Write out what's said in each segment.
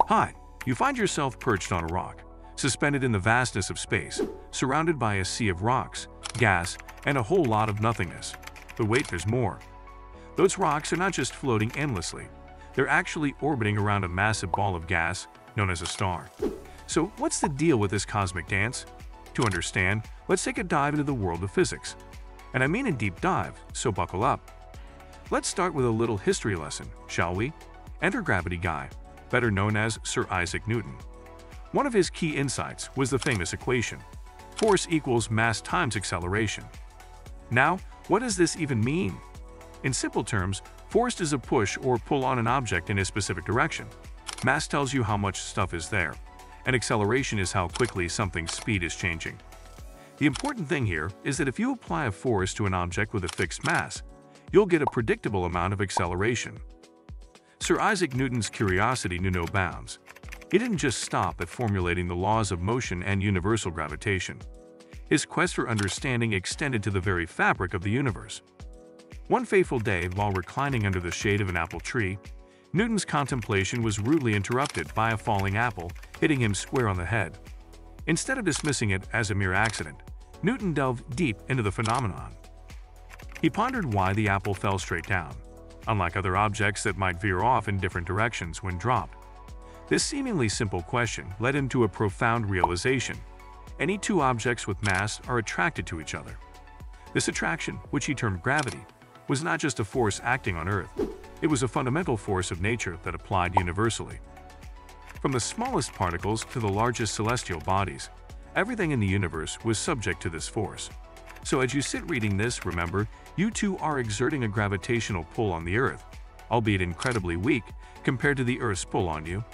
Hi, you find yourself perched on a rock, suspended in the vastness of space, surrounded by a sea of rocks, gas, and a whole lot of nothingness. But wait, there's more. Those rocks are not just floating endlessly, they're actually orbiting around a massive ball of gas known as a star. So what's the deal with this cosmic dance? To understand, let's take a dive into the world of physics. And I mean a deep dive, so buckle up. Let's start with a little history lesson, shall we? Enter gravity guy, better known as Sir Isaac Newton. One of his key insights was the famous equation: force equals mass times acceleration. Now, what does this even mean? In simple terms, force is a push or pull on an object in a specific direction. Mass tells you how much stuff is there, and acceleration is how quickly something's speed is changing. The important thing here is that if you apply a force to an object with a fixed mass, you'll get a predictable amount of acceleration. Sir Isaac Newton's curiosity knew no bounds. He didn't just stop at formulating the laws of motion and universal gravitation. His quest for understanding extended to the very fabric of the universe. One fateful day, while reclining under the shade of an apple tree, Newton's contemplation was rudely interrupted by a falling apple hitting him square on the head. Instead of dismissing it as a mere accident, Newton delved deep into the phenomenon. He pondered why the apple fell straight down, unlike other objects that might veer off in different directions when dropped. This seemingly simple question led him to a profound realization: any two objects with mass are attracted to each other. This attraction, which he termed gravity, was not just a force acting on Earth. It was a fundamental force of nature that applied universally. From the smallest particles to the largest celestial bodies, everything in the universe was subject to this force. So as you sit reading this, remember, you too are exerting a gravitational pull on the Earth, albeit incredibly weak compared to the Earth's pull on you.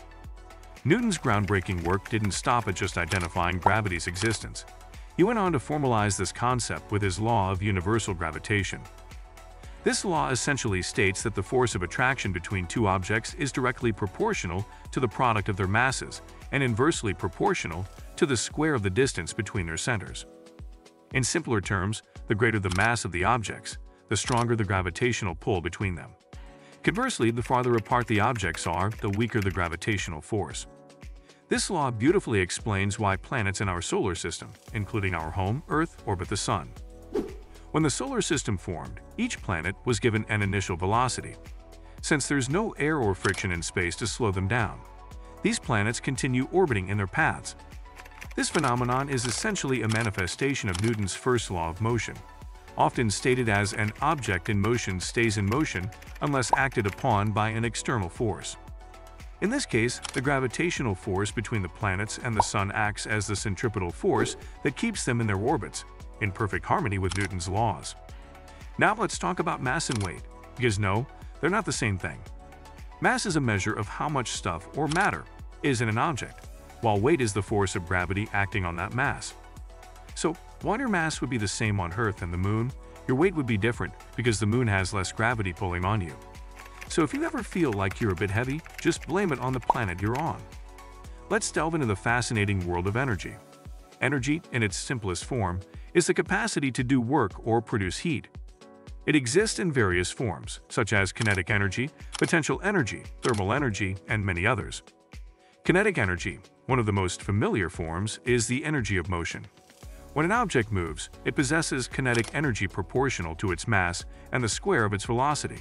Newton's groundbreaking work didn't stop at just identifying gravity's existence. He went on to formalize this concept with his law of universal gravitation. This law essentially states that the force of attraction between two objects is directly proportional to the product of their masses and inversely proportional to the square of the distance between their centers. In simpler terms, the greater the mass of the objects, the stronger the gravitational pull between them. Conversely, the farther apart the objects are, the weaker the gravitational force. This law beautifully explains why planets in our solar system, including our home, Earth, orbit the Sun. When the solar system formed, each planet was given an initial velocity. Since there's no air or friction in space to slow them down, these planets continue orbiting in their paths. This phenomenon is essentially a manifestation of Newton's first law of motion, often stated as an object in motion stays in motion unless acted upon by an external force. In this case, the gravitational force between the planets and the Sun acts as the centripetal force that keeps them in their orbits, in perfect harmony with Newton's laws. Now let's talk about mass and weight, because no, they're not the same thing. Mass is a measure of how much stuff or matter is in an object, while weight is the force of gravity acting on that mass. So, while your mass would be the same on Earth and the Moon, your weight would be different because the Moon has less gravity pulling on you. So if you ever feel like you're a bit heavy, just blame it on the planet you're on. Let's delve into the fascinating world of energy. Energy, in its simplest form, is the capacity to do work or produce heat. It exists in various forms, such as kinetic energy, potential energy, thermal energy, and many others. Kinetic energy, one of the most familiar forms, is the energy of motion. When an object moves, it possesses kinetic energy proportional to its mass and the square of its velocity.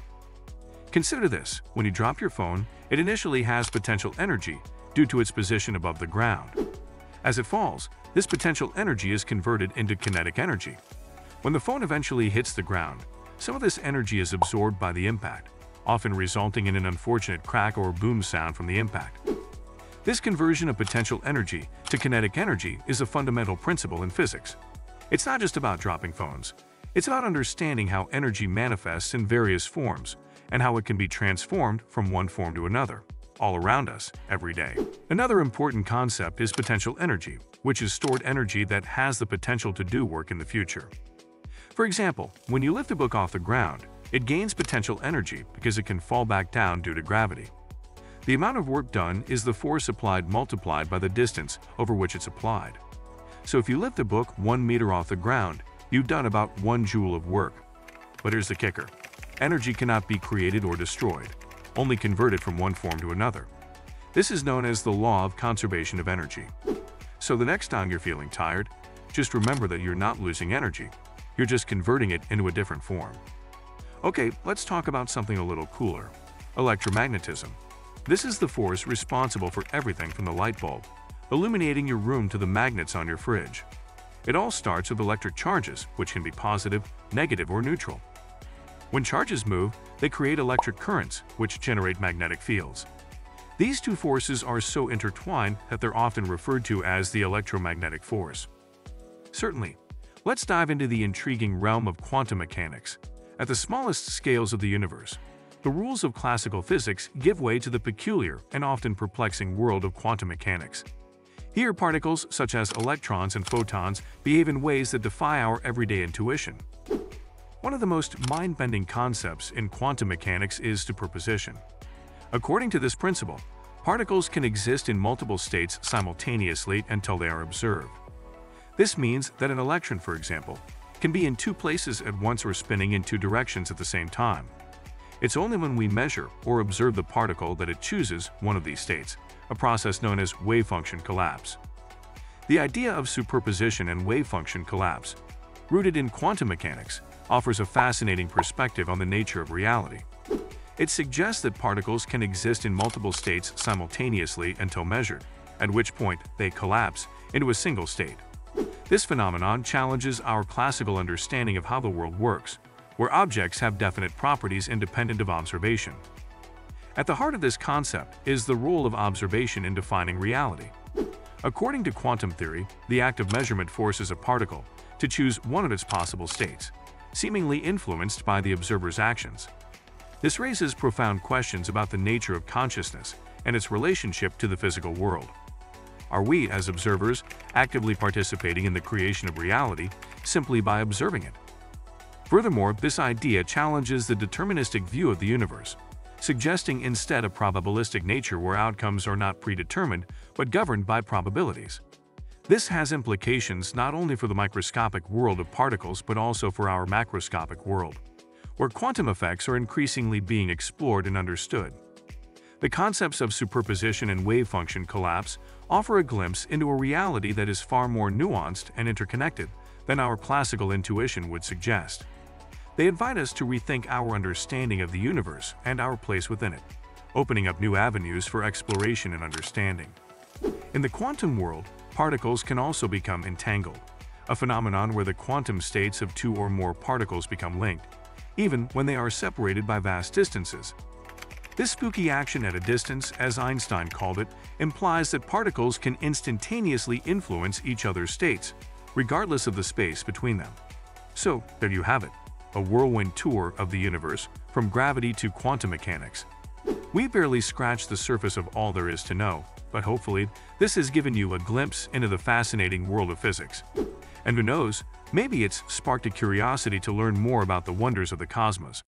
Consider this: when you drop your phone, it initially has potential energy due to its position above the ground. As it falls, this potential energy is converted into kinetic energy. When the phone eventually hits the ground, some of this energy is absorbed by the impact, often resulting in an unfortunate crack or boom sound from the impact. This conversion of potential energy to kinetic energy is a fundamental principle in physics. It's not just about dropping phones. It's about understanding how energy manifests in various forms and how it can be transformed from one form to another, all around us, every day. Another important concept is potential energy, which is stored energy that has the potential to do work in the future. For example, when you lift a book off the ground, it gains potential energy because it can fall back down due to gravity. The amount of work done is the force applied multiplied by the distance over which it's applied. So if you lift a book 1 meter off the ground, you've done about 1 joule of work. But here's the kicker: energy cannot be created or destroyed, only converted from one form to another. This is known as the law of conservation of energy. So the next time you're feeling tired, just remember that you're not losing energy. You're just converting it into a different form. Okay, let's talk about something a little cooler. Electromagnetism. This is the force responsible for everything from the light bulb, illuminating your room, to the magnets on your fridge. It all starts with electric charges, which can be positive, negative, or neutral. When charges move, they create electric currents, which generate magnetic fields. These two forces are so intertwined that they're often referred to as the electromagnetic force. Certainly, let's dive into the intriguing realm of quantum mechanics. At the smallest scales of the universe, the rules of classical physics give way to the peculiar and often perplexing world of quantum mechanics. Here, particles such as electrons and photons behave in ways that defy our everyday intuition. One of the most mind-bending concepts in quantum mechanics is superposition. According to this principle, particles can exist in multiple states simultaneously until they are observed. This means that an electron, for example, can be in two places at once or spinning in two directions at the same time. It's only when we measure or observe the particle that it chooses one of these states, a process known as wave function collapse. The idea of superposition and wave function collapse, rooted in quantum mechanics, offers a fascinating perspective on the nature of reality. It suggests that particles can exist in multiple states simultaneously until measured, at which point they collapse into a single state. This phenomenon challenges our classical understanding of how the world works, where objects have definite properties independent of observation. At the heart of this concept is the role of observation in defining reality. According to quantum theory, the act of measurement forces a particle to choose one of its possible states, seemingly influenced by the observer's actions. This raises profound questions about the nature of consciousness and its relationship to the physical world. Are we, as observers, actively participating in the creation of reality simply by observing it? Furthermore, this idea challenges the deterministic view of the universe, suggesting instead a probabilistic nature where outcomes are not predetermined but governed by probabilities. This has implications not only for the microscopic world of particles but also for our macroscopic world, where quantum effects are increasingly being explored and understood. The concepts of superposition and wave function collapse offer a glimpse into a reality that is far more nuanced and interconnected than our classical intuition would suggest. They invite us to rethink our understanding of the universe and our place within it, opening up new avenues for exploration and understanding. In the quantum world, particles can also become entangled, a phenomenon where the quantum states of two or more particles become linked, even when they are separated by vast distances. This spooky action at a distance, as Einstein called it, implies that particles can instantaneously influence each other's states, regardless of the space between them. So, there you have it, a whirlwind tour of the universe, from gravity to quantum mechanics. We barely scratched the surface of all there is to know, but hopefully, this has given you a glimpse into the fascinating world of physics. And who knows, maybe it's sparked a curiosity to learn more about the wonders of the cosmos.